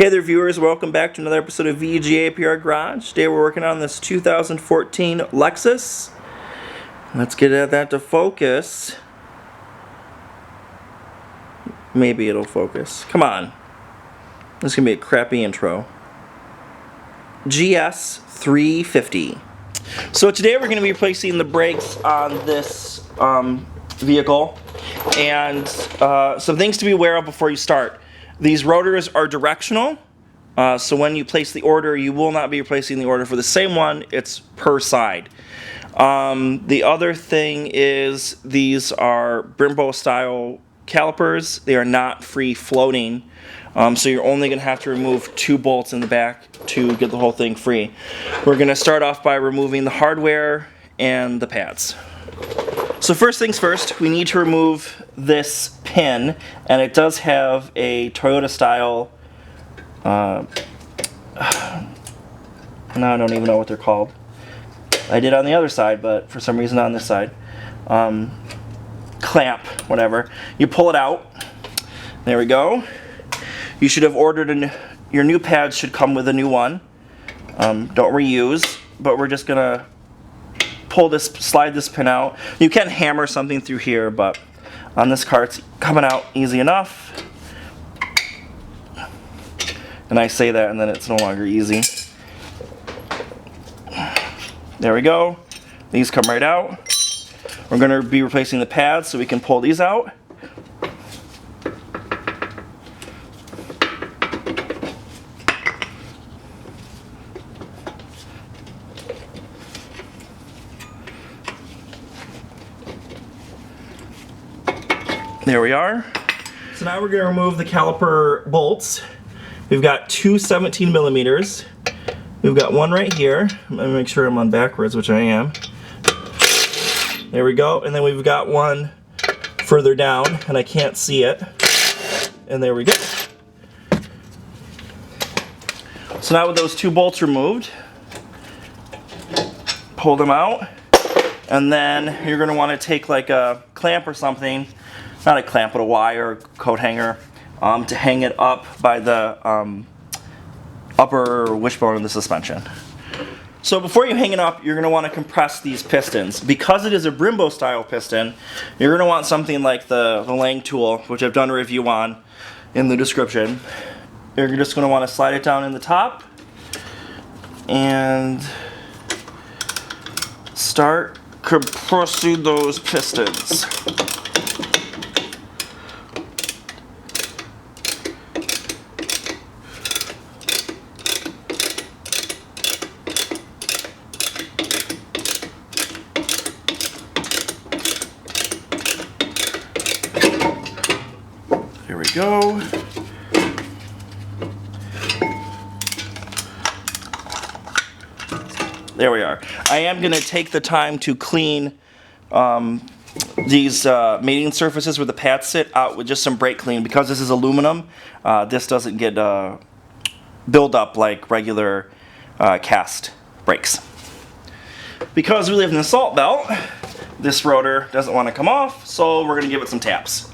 Hey there viewers, welcome back to another episode of VGAPR Garage. Today we're working on this 2014 Lexus. Let's get that to focus. Maybe it'll focus. Come on. This is going to be a crappy intro. GS350. So today we're going to be replacing the brakes on this vehicle. And some things to be aware of before you start. These rotors are directional, so when you place the order, you will not be replacing the order for the same one. It's per side. The other thing is these are Brembo style calipers. They are not free floating, so you're only going to have to remove 2 bolts in the back to get the whole thing free. We're going to start off by removing the hardware and the pads. So first things first, we need to remove this pin, and it does have a Toyota style, now I don't even know what they're called. I did on the other side, but for some reason on this side. Clamp, whatever. You pull it out. There we go. You should have ordered your new pads should come with a new one. Don't reuse, but we're just gonna slide this pin out. You can hammer something through here, but on this car it's coming out easy enough. And I say that and then it's no longer easy. There we go. These come right out. We're going to be replacing the pads, so we can pull these out. There we are. So now we're going to remove the caliper bolts. We've got 2 17 millimeters. We've got one right here. Let me make sure I'm on backwards, which I am. There we go. And then we've got one further down, and I can't see it. And there we go. So now with those 2 bolts removed, pull them out. And then you're going to want to take like a clamp or something, not a clamp, but a wire or coat hanger, to hang it up by the upper wishbone of the suspension. So before you hang it up, you're going to want to compress these pistons. Because it is a Brembo style piston, you're going to want something like the Lang tool, which I've done a review on in the description. You're just going to want to slide it down in the top and start compressing those pistons. There we go. There we are. I am going to take the time to clean these mating surfaces where the pads sit out with just some brake clean. Because this is aluminum, this doesn't get build up like regular cast brakes. Because we live in the salt belt, this rotor doesn't want to come off, so we're going to give it some taps.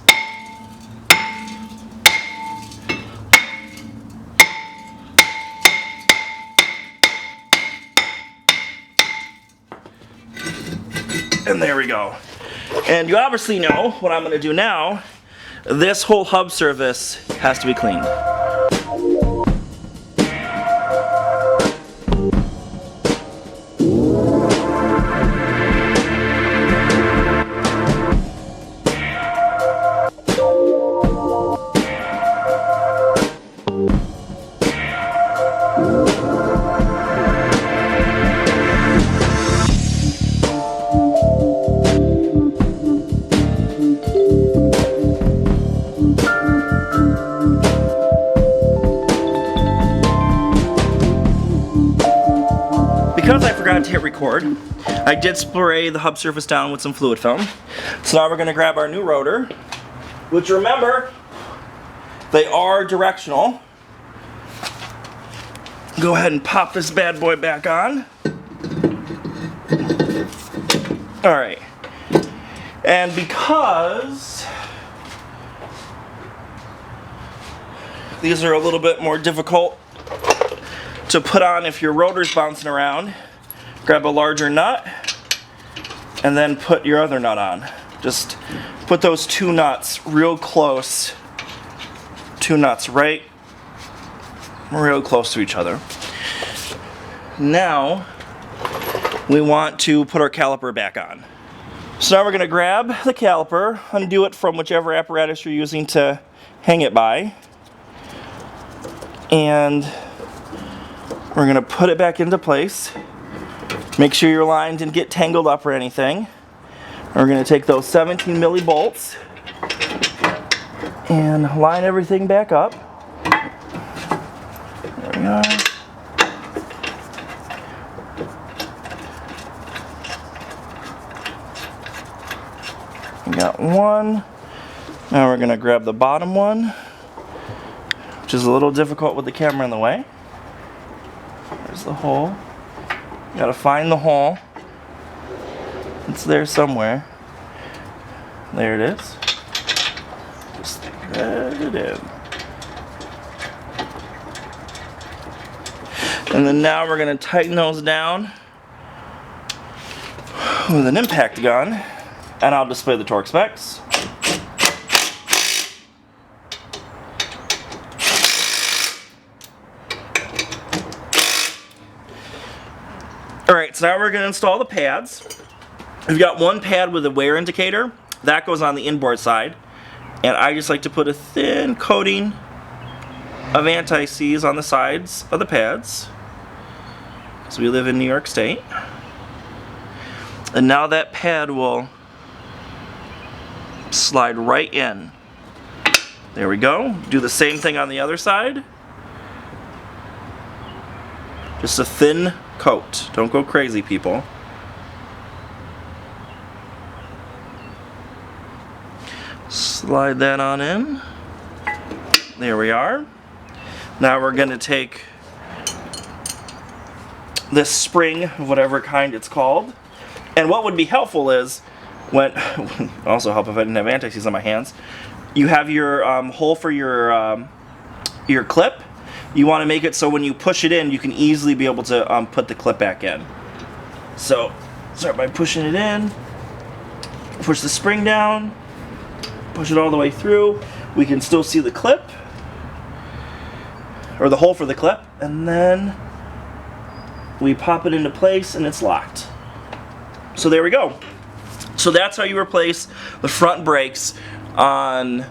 And there we go. And you obviously know what I'm going to do now. This whole hub surface has to be cleaned. Because I forgot to hit record, I did spray the hub surface down with some fluid film. So now we're going to grab our new rotor, which, remember, they are directional. Go ahead and pop this bad boy back on. Alright. And because These are a little bit more difficult to put on if your rotor's bouncing around. Grab a larger nut and then put your other nut on. Just put those two nuts real close. Two nuts right real close to each other. Now we want to put our caliper back on. So now we're going to grab the caliper, undo it from whichever apparatus you're using to hang it by, and we're going to put it back into place. Make sure your line didn't get tangled up or anything. We're going to take those 17 milli bolts and line everything back up. There we are. We got one. Now we're going to grab the bottom one, which is a little difficult with the camera in the way. There's the hole. You got to find the hole. It's there somewhere. There it is. Just thread it in. And then now we're going to tighten those down with an impact gun. And I'll display the torque specs. Alright, so now we're going to install the pads. We've got one pad with a wear indicator. That goes on the inboard side. And I just like to put a thin coating of anti-seize on the sides of the pads, because we live in New York State. And now that pad will slide right in. There we go. Do the same thing on the other side. Just a thin coat. Don't go crazy, people. Slide that on in. There we are. Now we're going to take this spring, of whatever kind it's called. And what would be helpful is, when also help if I didn't have anti-seize on my hands, you have your hole for your clip. You want to make it so when you push it in, you can easily be able to put the clip back in. So start by pushing it in, push the spring down, push it all the way through. We can still see the clip, or the hole for the clip, and then we pop it into place and it's locked. So there we go. So that's how you replace the front brakes on,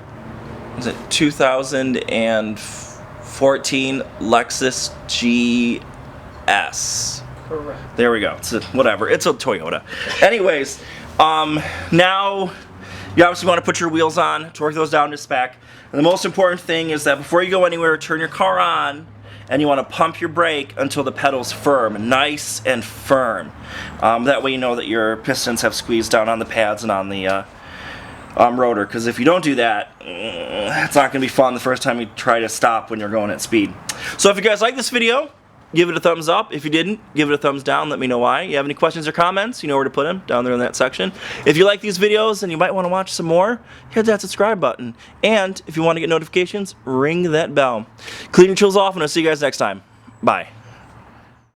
is it 2014 Lexus GS? Correct. There we go. It's whatever. It's a Toyota. Anyways, now you obviously want to put your wheels on, torque those down to spec. And the most important thing is that before you go anywhere, turn your car on, and you want to pump your brake until the pedal's firm, nice and firm. That way you know that your pistons have squeezed down on the pads and on the rotor, because if you don't do that, it's not going to be fun the first time you try to stop when you're going at speed. So if you guys like this video, give it a thumbs up. If you didn't, give it a thumbs down. Let me know why. You have any questions or comments, you know where to put them, down there in that section. If you like these videos and you might want to watch some more, hit that subscribe button. And if you want to get notifications, ring that bell. Clean your tools off, and I'll see you guys next time. Bye.